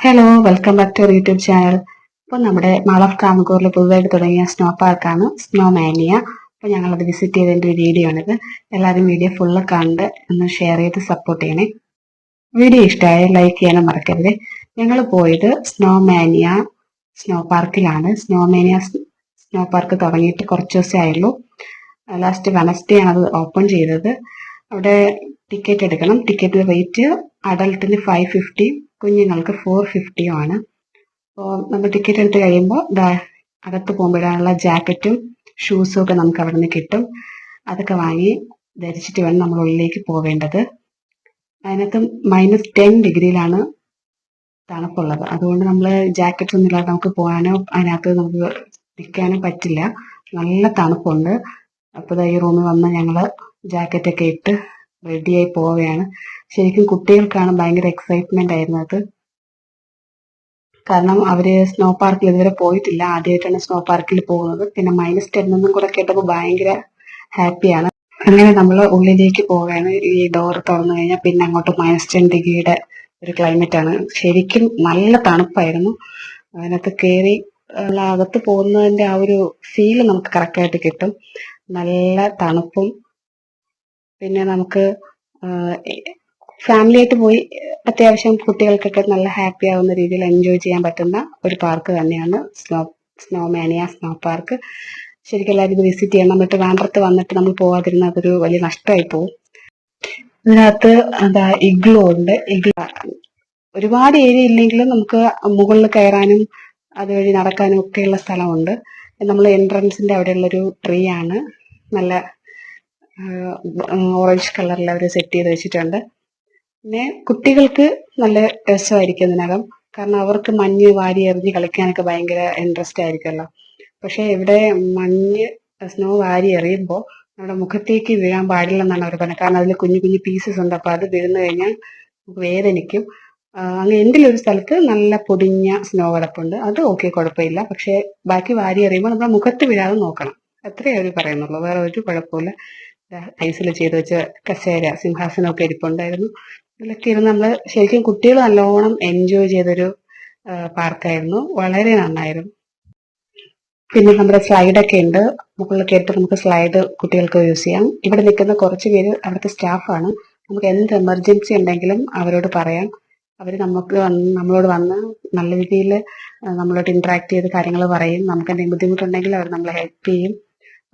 Hello, welcome back to our YouTube channel. ഇപ്പോൾ നമ്മുടെ mall of കാമക്കൂറിൽ പുതുതായിട്ട് തുടങ്ങിയ സ്നോ പാർക്കാണ് സ്നോ മാനിയ. അപ്പോൾ ഞങ്ങളത് വിസിറ്റ് ചെയ്തതിൻ്റെ ഒരു വീഡിയോ ആണിത്. എല്ലാവരും വീഡിയോ ഫുള്ള് കണ്ട് ഒന്ന് ഷെയർ ചെയ്ത് സപ്പോർട്ട് ചെയ്യണേ. വീഡിയോ ഇഷ്ടമായ ലൈക്ക് ചെയ്യാനും മറക്കരുത്. ഞങ്ങൾ പോയത് സ്നോ മാനിയ സ്നോ പാർക്കിലാണ്. സ്നോ മാനിയ സ്നോ പാർക്ക് തുടങ്ങിയിട്ട് കുറച്ച് ദിവസമേ ആയുള്ളൂ. ലാസ്റ്റ് വെനസ്ഡേ ആണ് അത് ഓപ്പൺ ചെയ്തത്. അവിടെ ടിക്കറ്റ് എടുക്കണം. ടിക്കറ്റ് റേറ്റ് അഡൽട്ടിന് 550, കുഞ്ഞുങ്ങൾക്ക് 450 ആണ്. അപ്പോൾ നമ്മൾ ടിക്കറ്റ് എടുത്ത് കഴിയുമ്പോൾ അകത്ത് പോകുമ്പോഴാനുള്ള ജാക്കറ്റും ഷൂസും ഒക്കെ നമുക്ക് അവിടെ നിന്ന് കിട്ടും. അതൊക്കെ വാങ്ങി ധരിച്ചിട്ട് വേണം നമ്മൾ ഉള്ളിലേക്ക് പോവേണ്ടത്. അതിനകത്ത് -10 ഡിഗ്രിയിലാണ് തണുപ്പുള്ളത്. അതുകൊണ്ട് നമ്മൾ ജാക്കറ്റ് ഒന്നും ഇല്ലാതെ നമുക്ക് പോകാനോ അതിനകത്ത് നമുക്ക് നിൽക്കാനോ പറ്റില്ല. നല്ല തണുപ്പുണ്ട്. അപ്പോൾ ഈ റൂമിൽ വന്ന് ഞങ്ങൾ ജാക്കറ്റൊക്കെ ഇട്ട് റെഡിയായി പോവുകയാണ്. ശരിക്കും കുട്ടികൾക്കാണ് ഭയങ്കര എക്സൈറ്റ്മെന്റ് ആയിരുന്നു അത്. കാരണം അവര് സ്നോ പാർക്കിൽ ഇതുവരെ പോയിട്ടില്ല, ആദ്യമായിട്ടാണ് സ്നോ പാർക്കിൽ പോകുന്നത്. പിന്നെ -10 കൂടെ കേട്ടപ്പോൾ ഭയങ്കര ഹാപ്പിയാണ്. അങ്ങനെ നമ്മൾ ഉള്ളിലേക്ക് പോവുകയാണ്. ഈ ഡോർ തുറന്നു കഴിഞ്ഞാൽ പിന്നെ അങ്ങോട്ട് -10 ഡിഗ്രിയുടെ ഒരു ക്ലൈമറ്റ് ആണ്. ശരിക്കും നല്ല തണുപ്പായിരുന്നു. അതിനകത്ത് കയറി അകത്ത് പോകുന്നതിന്റെ ആ ഒരു ഫീല് നമുക്ക് കറക്റ്റായിട്ട് കിട്ടും. നല്ല തണുപ്പും പിന്നെ നമുക്ക് ഫാമിലി ആയിട്ട് പോയി അത്യാവശ്യം കുട്ടികൾക്കൊക്കെ നല്ല ഹാപ്പി ആവുന്ന രീതിയിൽ എൻജോയ് ചെയ്യാൻ പറ്റുന്ന ഒരു പാർക്ക് തന്നെയാണ് സ്നോ മാനിയ സ്നോ പാർക്ക്. ശരിക്കും എല്ലാവരും ഇത് വിസിറ്റ് ചെയ്യണം. എന്നിട്ട് ട്രിവാൻഡ്രത്ത് വന്നിട്ട് നമ്മൾ പോവാതിരുന്ന അതൊരു വലിയ നഷ്ടമായി പോകും. ഇതിനകത്ത് ഇഗ്ലു ഉണ്ട്. ഒരുപാട് ഏരിയ ഇല്ലെങ്കിലും നമുക്ക് മുകളിൽ കയറാനും അതുവഴി നടക്കാനും ഒക്കെയുള്ള സ്ഥലമുണ്ട്. നമ്മൾ എൻട്രൻസിന്റെ അവിടെയുള്ളൊരു ട്രീ ആണ്. നല്ല ഓറഞ്ച് കളറിൽ അവർ സെറ്റ് ചെയ്ത് വെച്ചിട്ടുണ്ട്. പിന്നെ കുട്ടികൾക്ക് നല്ല രസമായിരിക്കും ഇതിനകം. കാരണം അവർക്ക് മഞ്ഞ് വാരി എറിഞ്ഞ് കളിക്കാനൊക്കെ ഭയങ്കര ഇൻട്രസ്റ്റ് ആയിരിക്കുമല്ലോ. പക്ഷെ ഇവിടെ മഞ്ഞ് സ്നോ വാരി എറിയുമ്പോൾ നമ്മുടെ മുഖത്തേക്ക് വീഴാൻ പാടില്ലെന്നാണ് അവർ പറയുന്നത്. കാരണം അതിൽ കുഞ്ഞു കുഞ്ഞു പീസസ് ഉണ്ട്. അപ്പോൾ അത് വീഴുന്നു കഴിഞ്ഞാൽ നമുക്ക് വേദനിക്കും. അങ്ങനെ എന്തെങ്കിലും ഒരു സ്ഥലത്ത് നല്ല പൊടിഞ്ഞ സ്നോ കിടപ്പുണ്ട്. അത് ഓക്കെ, കുഴപ്പമില്ല. പക്ഷെ ബാക്കി വാരി എറിയുമ്പോൾ നമ്മുടെ മുഖത്ത് വീഴാതെ നോക്കണം. അത്രയേ അവർ പറയുന്നുള്ളൂ. വേറെ ഒരു കുഴപ്പമില്ല. ഐസിൽ ചെയ്ത് വെച്ച കസേര സിംഹാസനമൊക്കെ ഇരിപ്പുണ്ടായിരുന്നു. ഇതിലൊക്കെ ഇരുന്ന് നമ്മൾ ശരിക്കും കുട്ടികൾ നല്ലോണം എൻജോയ് ചെയ്തൊരു പാർക്കായിരുന്നു. വളരെ നന്നായിരുന്നു. പിന്നെ നമ്മുടെ സ്ലൈഡൊക്കെ ഉണ്ട്. മുകളിൽ കയറിയിട്ട് നമുക്ക് സ്ലൈഡ് കുട്ടികൾക്ക് യൂസ് ചെയ്യാം. ഇവിടെ നിൽക്കുന്ന കുറച്ച് പേര് അവിടുത്തെ സ്റ്റാഫാണ്. നമുക്ക് എന്ത് എമർജൻസി ഉണ്ടെങ്കിലും അവരോട് പറയാം. അവർ നമ്മളോട് വന്ന് നല്ല രീതിയിൽ നമ്മളോട് ഇന്ററാക്ട് ചെയ്ത് കാര്യങ്ങൾ പറയും. നമുക്ക് എന്തെങ്കിലും ബുദ്ധിമുട്ടുണ്ടെങ്കിൽ അവർ നമ്മളെ ഹെൽപ്പ് ചെയ്യും.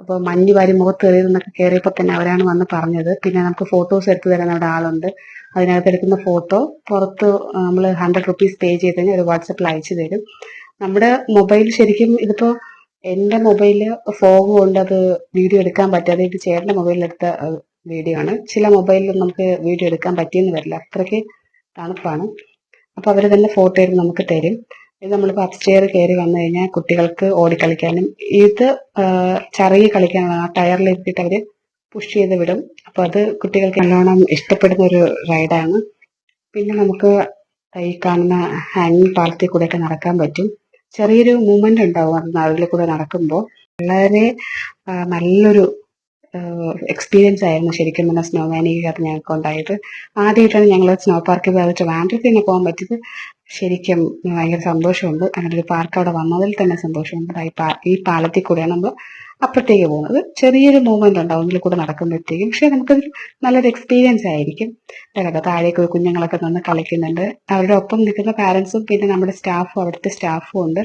അപ്പോൾ മഞ്ഞ് വാരി മുഖത്ത് എറിയുന്നൊക്കെ കയറിയപ്പോൾ തന്നെ അവരാണ് വന്ന് പറഞ്ഞത്. പിന്നെ നമുക്ക് ഫോട്ടോസ് എടുത്തു തരാൻ അവിടെ ആളുണ്ട്. അതിനകത്ത് എടുക്കുന്ന ഫോട്ടോ പുറത്ത് നമ്മൾ 100 റുപ്പീസ് പേ ചെയ്ത് കഴിഞ്ഞാൽ ഒരു വാട്സപ്പിൽ അയച്ചു തരും. നമ്മുടെ മൊബൈൽ ശരിക്കും ഇതിപ്പോൾ എൻ്റെ മൊബൈല് ഫോഗ് കൊണ്ട് അത് വീഡിയോ എടുക്കാൻ പറ്റാതെ, ഇത് ചേട്ടൻ്റെ മൊബൈലിലെടുത്ത വീഡിയോ ആണ്. ചില മൊബൈലിൽ നമുക്ക് വീഡിയോ എടുക്കാൻ പറ്റിയെന്ന് വരില്ല, അത്രയ്ക്ക് തണുപ്പാണ്. അപ്പോൾ അവർ തന്നെ ഫോട്ടോ എടുത്ത് നമുക്ക് തരും. ഇത് നമ്മളിപ്പോൾ അപ്സ്റ്റെയർ കയറി വന്നു കഴിഞ്ഞാൽ കുട്ടികൾക്ക് ഓടിക്കളിക്കാനും ഇത് ചറുകി കളിക്കാനുള്ള ആ ടയറിൽ ഇരുത്തിയിട്ട് അവർ പുഷ് ചെയ്ത് വിടും. അപ്പോൾ അത് കുട്ടികൾക്ക് നല്ലോണം ഇഷ്ടപ്പെടുന്ന ഒരു റൈഡാണ്. പിന്നെ നമുക്ക് ഈ കാണുന്ന ഹാങ്ങിങ് പാലത്തിൽ കൂടെയൊക്കെ നടക്കാൻ പറ്റും. ചെറിയൊരു മൂവ്മെന്റ് ഉണ്ടാവും അത് അതിൽ കൂടെ നടക്കുമ്പോൾ. വളരെ നല്ലൊരു എക്സ്പീരിയൻസ് ആയിരുന്നു ശരിക്കും പറഞ്ഞാൽ സ്നോ മാനിയക്കകത്ത് ഞങ്ങൾക്ക് ഉണ്ടായത്. ആദ്യമായിട്ടാണ് ഞങ്ങൾ സ്നോ പാർക്കിൽ പോയിട്ട് ട്രിവാൻഡ്രത്തിൽ തന്നെ പോകാൻ പറ്റിയത്. ശരിക്കും ഭയങ്കര സന്തോഷമുണ്ട്. അങ്ങനെ ഒരു പാർക്ക് അവിടെ വന്നതിൽ തന്നെ സന്തോഷമുണ്ട്. ഈ പാലത്തിൽ കൂടെയാണ് നമ്മൾ അപ്പുറത്തേക്ക് പോകുന്നത്. ചെറിയൊരു മൂവ്മെന്റ് ഉണ്ടാവും ഇതിൽ കൂടെ നടക്കുമ്പോഴത്തേക്കും. പക്ഷെ നമുക്കത് നല്ലൊരു എക്സ്പീരിയൻസ് ആയിരിക്കും. അതൊക്കെ താഴേക്ക് കുഞ്ഞുങ്ങളൊക്കെ നിന്ന് കളിക്കുന്നുണ്ട്. അവരുടെ ഒപ്പം നിൽക്കുന്ന പാരൻസും പിന്നെ നമ്മുടെ സ്റ്റാഫും അവിടുത്തെ സ്റ്റാഫും ഉണ്ട്.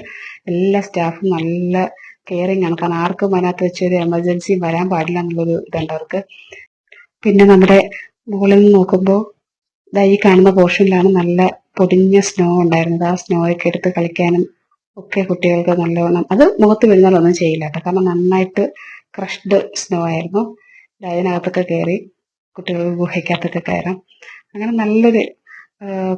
എല്ലാ സ്റ്റാഫും നല്ല കെയറിങ് ആണ്. കാരണം ആർക്കും അതിനകത്ത് വെച്ചൊരു എമർജൻസിയും വരാൻ പാടില്ല എന്നുള്ളൊരു ഇതുണ്ട് അവർക്ക്. പിന്നെ നമ്മുടെ മുകളിൽ നിന്ന് നോക്കുമ്പോൾ ഈ കാണുന്ന പോർഷനിലാണ് നല്ല പൊടിഞ്ഞ സ്നോ ഉണ്ടായിരുന്നത്. ആ സ്നോയൊക്കെ എടുത്ത് കളിക്കാനും ഒക്കെ കുട്ടികൾക്ക് നല്ലവണ്ണം, അത് മുഖത്ത് വീഴുന്നാലൊന്നും ചെയ്യില്ല കേട്ടോ. കാരണം നന്നായിട്ട് ക്രഷ്ഡ് സ്നോ ആയിരുന്നു. അതിനകത്തൊക്കെ കയറി കുട്ടികൾ ഗുഹയ്ക്കകത്തൊക്കെ കയറാം. അങ്ങനെ നല്ലൊരു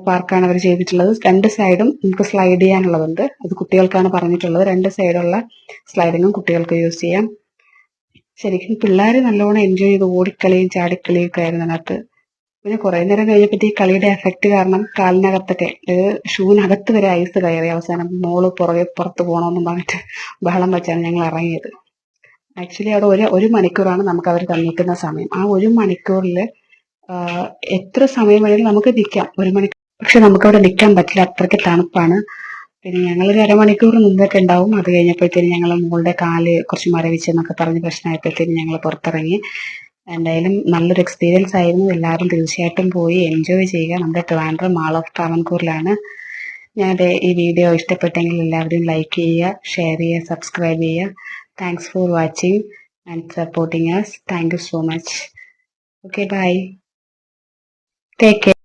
പാർക്കാണ് അവർ ചെയ്തിട്ടുള്ളത്. 2 സൈഡും നമുക്ക് സ്ലൈഡ് ചെയ്യാനുള്ളതുണ്ട്. അത് കുട്ടികൾക്കാണ് പറഞ്ഞിട്ടുള്ളത്. 2 സൈഡുള്ള സ്ലൈഡിങ്ങും കുട്ടികൾക്ക് യൂസ് ചെയ്യാം. ശരിക്കും പിള്ളേർ നല്ലോണം എൻജോയ് ചെയ്ത് ഓടിക്കളിയും ചാടിക്കളിയും ഒക്കെ ആയിരുന്നു അതിനകത്ത്. പിന്നെ കുറെ നേരം കഴിഞ്ഞപ്പോഴത്തെ ഈ കളിയുടെ എഫക്റ്റ് കാരണം കാലിനകത്തൊക്കെ ഷൂവിനകത്ത് വരെ ഐസ് കയറി. അവസാനം മോള് പുറത്ത് പോകണമെന്നും പറഞ്ഞിട്ട് ബഹളം വെച്ചാണ് ഞങ്ങൾ ഇറങ്ങിയത്. ആക്ച്വലി അവിടെ ഒരു മണിക്കൂറാണ് നമുക്ക് അവർ തന്നിരിക്കുന്ന സമയം. ആ 1 മണിക്കൂറിൽ എത്ര സമയം വേണമെങ്കിലും നമുക്ക് നിൽക്കാം. 1 മണിക്കൂർ പക്ഷെ നമുക്കവിടെ നിൽക്കാൻ പറ്റില്ല, അത്രയ്ക്ക് തണുപ്പാണ്. പിന്നെ ഞങ്ങളൊരു അരമണിക്കൂർ മുമ്പൊക്കെ ഉണ്ടാവും. അത് കഴിഞ്ഞപ്പോഴത്തേനും ഞങ്ങൾ മോളുടെ കാല് കുറച്ച് മരവിച്ചെന്നൊക്കെ പറഞ്ഞ് പ്രശ്നമായപ്പോഴത്തേനും ഞങ്ങൾ പുറത്തിറങ്ങി. എന്തായാലും നല്ലൊരു എക്സ്പീരിയൻസ് ആയിരുന്നു. എല്ലാവരും തീർച്ചയായിട്ടും പോയി എൻജോയ് ചെയ്യുക. നമ്മുടെ ട്രിവാൻഡ്രം മാൾ ഓഫ് ട്രാവൻകൂറിലാണ്. ഞാൻ്റെ ഈ വീഡിയോ ഇഷ്ടപ്പെട്ടെങ്കിൽ എല്ലാവരും ലൈക്ക് ചെയ്യുക, ഷെയർ ചെയ്യുക, സബ്സ്ക്രൈബ് ചെയ്യുക. Thanks for watching and supporting us. Thank you so much. Okay, bye. Take care.